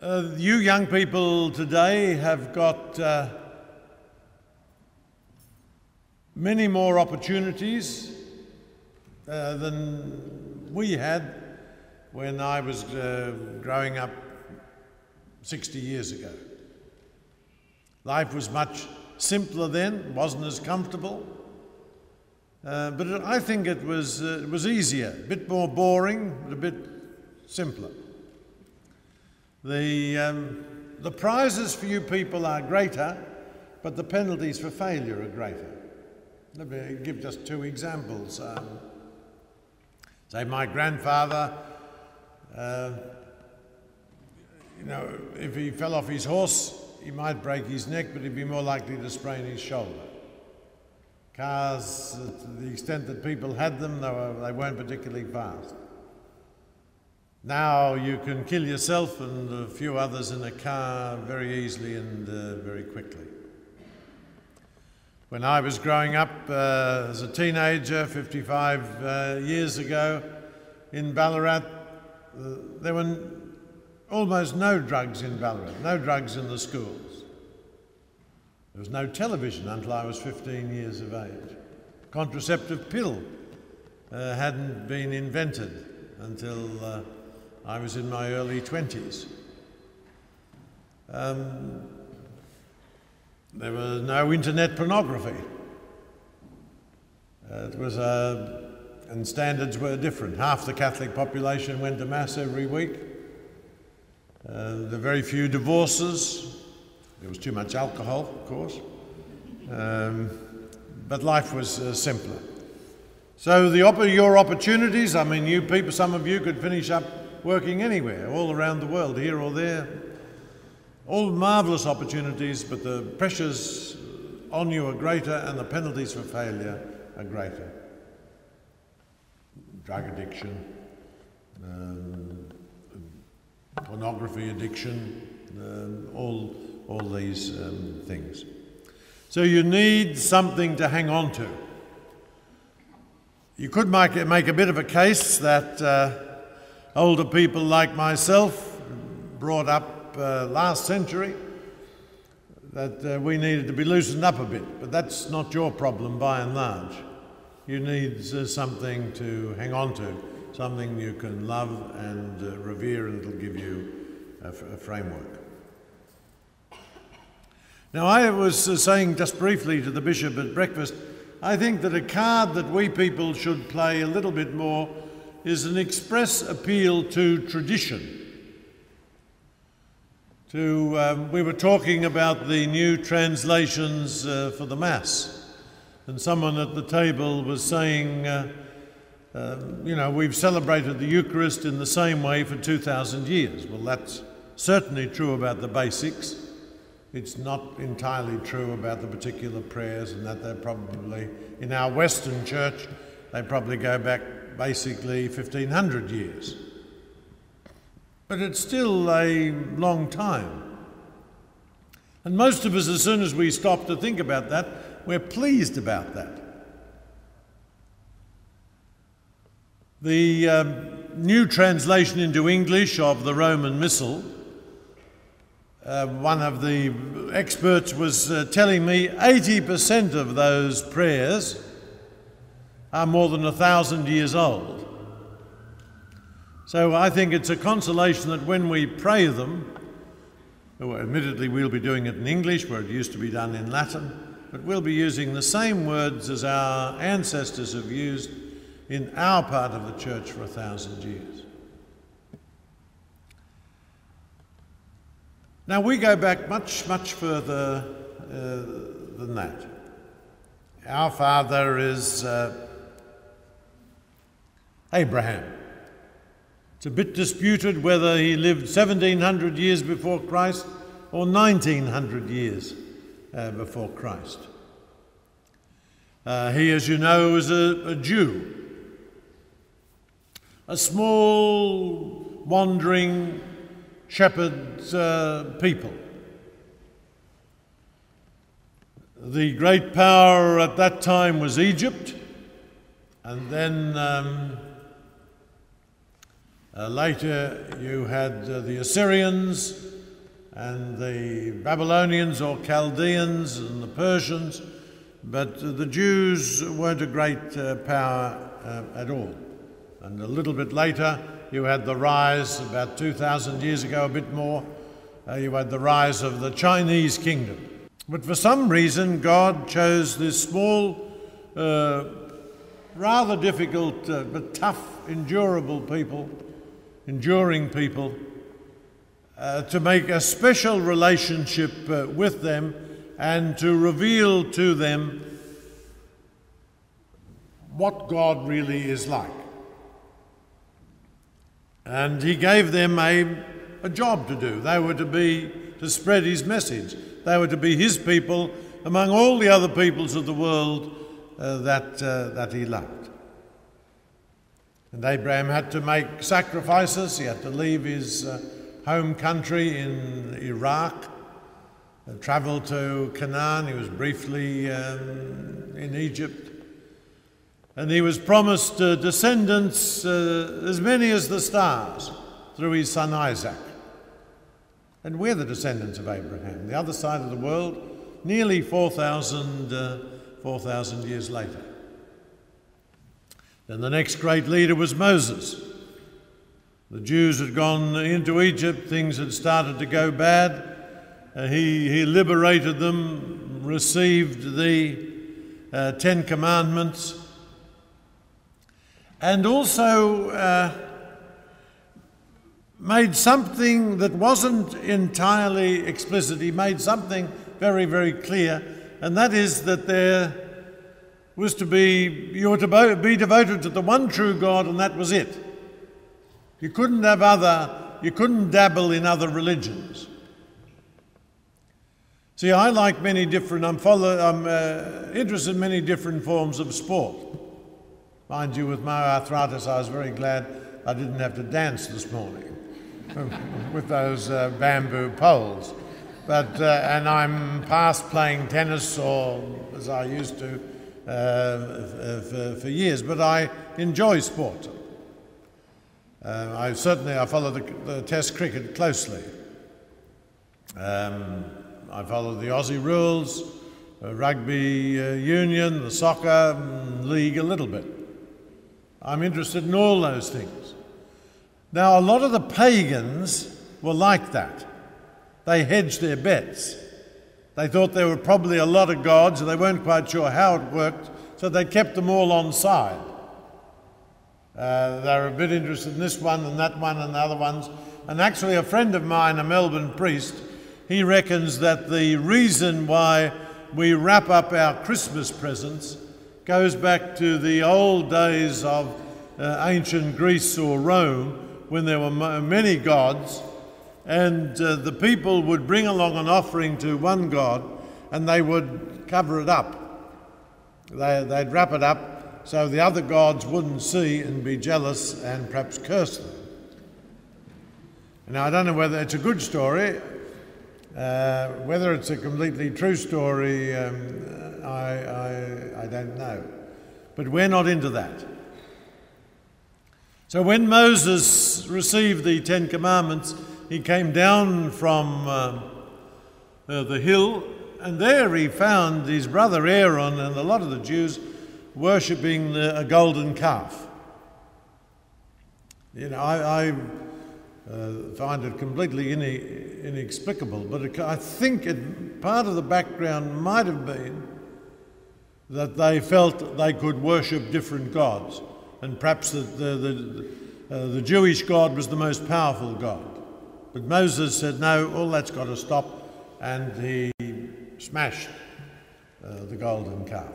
You young people today have got many more opportunities than we had when I was growing up 60 years ago. Life was much simpler then, wasn't as comfortable, but I think it was easier, a bit more boring, but a bit simpler. The prizes for you people are greater, but the penalties for failure are greater. Let me give just two examples. Say my grandfather, if he fell off his horse, he might break his neck, but he'd be more likely to sprain his shoulder. Cars, to the extent that people had them, they weren't particularly fast. Now you can kill yourself and a few others in a car very easily and very quickly. When I was growing up as a teenager 55 years ago in Ballarat, there were almost no drugs in Ballarat, no drugs in the schools. There was no television until I was 15 years of age. Contraceptive pill hadn't been invented until I was in my early 20s. There was no internet pornography. And standards were different. Half the Catholic population went to Mass every week. There were very few divorces. There was too much alcohol, of course. But life was simpler. So your opportunities, you people, some of you could finish up working anywhere, all around the world, here or there. All marvellous opportunities, but the pressures on you are greater and the penalties for failure are greater. Drug addiction, pornography addiction, all these things. So you need something to hang on to. You could make a bit of a case that older people like myself, brought up last century, that we needed to be loosened up a bit, but that's not your problem by and large. You need something to hang on to, something you can love and revere, and it'll give you a framework. Now, I was saying just briefly to the Bishop at breakfast, I think that a card that we people should play a little bit more is an express appeal to tradition. We were talking about the new translations for the Mass, and someone at the table was saying, we've celebrated the Eucharist in the same way for 2,000 years. Well, that's certainly true about the basics. It's not entirely true about the particular prayers, and that they're probably, in our Western Church, they probably go back basically 1,500 years. But it's still a long time. And most of us, as soon as we stop to think about that, we're pleased about that. The new translation into English of the Roman Missal, one of the experts was telling me 80% of those prayers are more than 1,000 years old. So I think it's a consolation that when we pray them, admittedly we'll be doing it in English where it used to be done in Latin, but we'll be using the same words as our ancestors have used in our part of the church for 1,000 years. Now we go back much, much further than that. Our father is Abraham. It's a bit disputed whether he lived 1,700 years before Christ or 1,900 years before Christ. He, as you know, was a Jew, a small, wandering shepherd people. The great power at that time was Egypt, and then Later you had the Assyrians and the Babylonians or Chaldeans and the Persians, but the Jews weren't a great power at all. And a little bit later you had the rise, about 2,000 years ago, a bit more, you had the rise of the Chinese kingdom. But for some reason God chose this small, rather difficult but tough, enduring people, to make a special relationship with them and to reveal to them what God really is like. And he gave them a job to do. They were to spread his message. They were to be his people among all the other peoples of the world that he loved. And Abraham had to make sacrifices. He had to leave his home country in Iraq, travel to Canaan. He was briefly in Egypt. And he was promised descendants as many as the stars through his son Isaac. And we're the descendants of Abraham, the other side of the world, nearly 4,000 years later. Then the next great leader was Moses. The Jews had gone into Egypt, things had started to go bad. He liberated them, received the 10 Commandments, and also made something that wasn't entirely explicit. He made something very, very clear, and that is that you were to be devoted to the one true God, and that was it. You couldn't dabble in other religions. See, I'm interested in many different forms of sport. Mind you, with my arthritis, I was very glad I didn't have to dance this morning with those bamboo poles. And I'm past playing tennis, or as I used to, for years. But I enjoy sport. I follow the Test cricket closely. I follow the Aussie rules, rugby union, the soccer league a little bit. I'm interested in all those things. Now, a lot of the pagans were like that. They hedged their bets. They thought there were probably a lot of gods, and they weren't quite sure how it worked, so they kept them all on side. They were a bit interested in this one and that one and the other ones. And actually, a friend of mine, a Melbourne priest, he reckons that the reason why we wrap up our Christmas presents goes back to the old days of ancient Greece or Rome, when there were many gods, and the people would bring along an offering to one god, and they would cover it up. They'd wrap it up so the other gods wouldn't see and be jealous and perhaps curse them. Now, I don't know whether it's a good story, whether it's a completely true story, I don't know. But we're not into that. So when Moses received the 10 Commandments, he came down from the hill, and there he found his brother Aaron and a lot of the Jews worshipping a golden calf. You know, I find it completely inexplicable, but I think part of the background might have been that they felt they could worship different gods, and perhaps that the Jewish God was the most powerful God. But Moses said, no, all that's got to stop, and he smashed the golden calf.